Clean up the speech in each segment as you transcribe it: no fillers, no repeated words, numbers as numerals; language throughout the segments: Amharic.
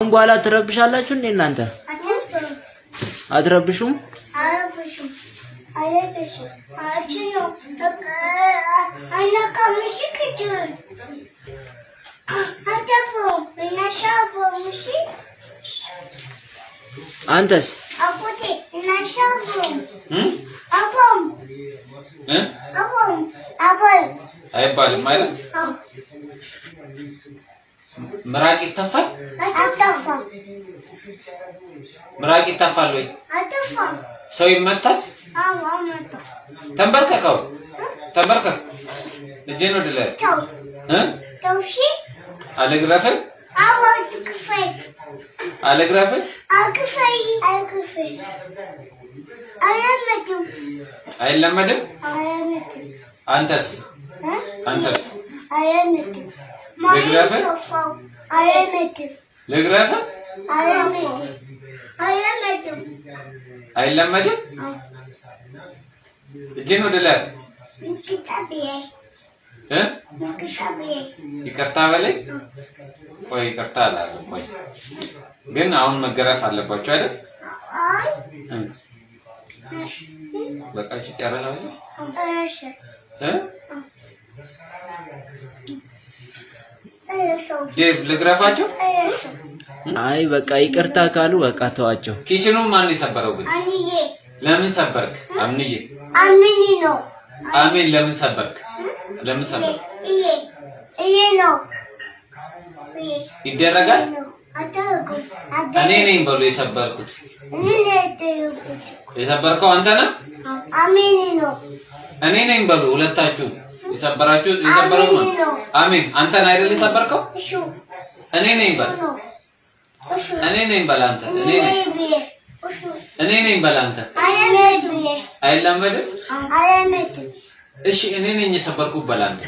በኋላ ትረብሻላችሁ እንዴ እናንተ? አትረብሹም? አንተስ? አይባልም ማለት ምራቅ ይተፋል? አትተፋም። ምራቅ ይተፋል ወይ? አትተፋም። ሰው ይመታል? አዎ አመጣ። ተንበርከከው ተንበርከክ። እጄን ወደ ላይ ተውሺ አለግረፈ አዎ ትክፈይ አለግረፈ አክፈይ አያመጡም አይለመድም። አያመጡም። አንተስ አንተስ አያመጡም ለግረፈ አያመጡም ለግረፈ አያመጡም አይለመድም። እጄን ወደ ላይ ይቅርታ በለኝ። ቆይ ይቅርታ አላለሁ። ቆይ ግን አሁን መገረፍ አለባችሁ አይደል? አይ በቃ ጨረሳችሁ? ዴቭ ልግረፋቸው? አይ በቃ ይቅርታ ካሉ በቃ ተዋቸው። ኪችኑን ማን የሰበረው ግን? አንዬ ለምን ሰበርክ? አምንዬ አምኒ ነው። አሜን። ለምን ሰበርክ? ለምን ሰበርክ? ይሄ ነው ይደረጋል? አታውቁም። እኔ ነኝ በሉ የሰበርኩት። እኔ ነኝ የሰበርከው አንተ ነህ? አሜን ነው። እኔ ነኝ በሉ ሁለታችሁ የሰበራችሁ። የሰበረው ነው አሜን። አንተ ነህ አይደል የሰበርከው? እሺ እኔ ነኝ በል። እኔ ነኝ በል አንተ። እኔ ነኝ በል አንተ። አይለመድም። እሺ እኔ ነኝ የሰበርኩት በል አንተ።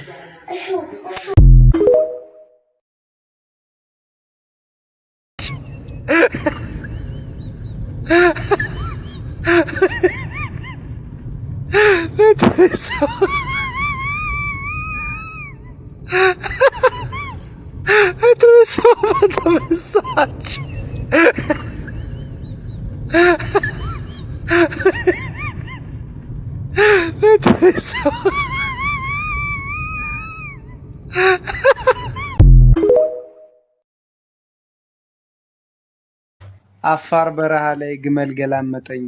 አፋር በረሃ ላይ ግመል ገላመጠኝ።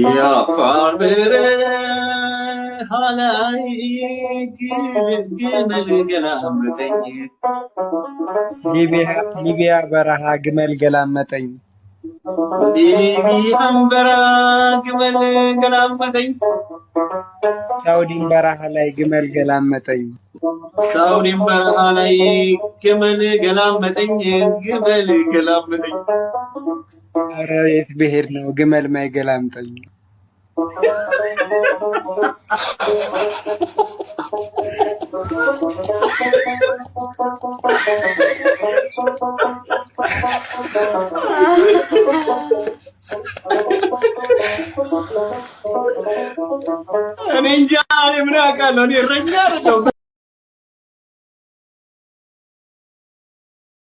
የአፋር በረሃ ላይ ግመል ገላመጠኝ። ሊቢያ በረሃ ግመል ገላመጠኝ። ሊቢያም በረሃ ግመል ገላመጠኝ። ሳውዲም በረሃ ላይ ግመል ገላመጠኝ። ሳውዲም በረሃ ላይ ግመል ገላመጠኝ። ግመል ገላመጠኝ። ኧረ የት ብሄድ ነው ግመል ማይገላምጠኝ? እኔ እንጃ ምን አውቃለሁ። እኔ እረኛ አይደለሁም።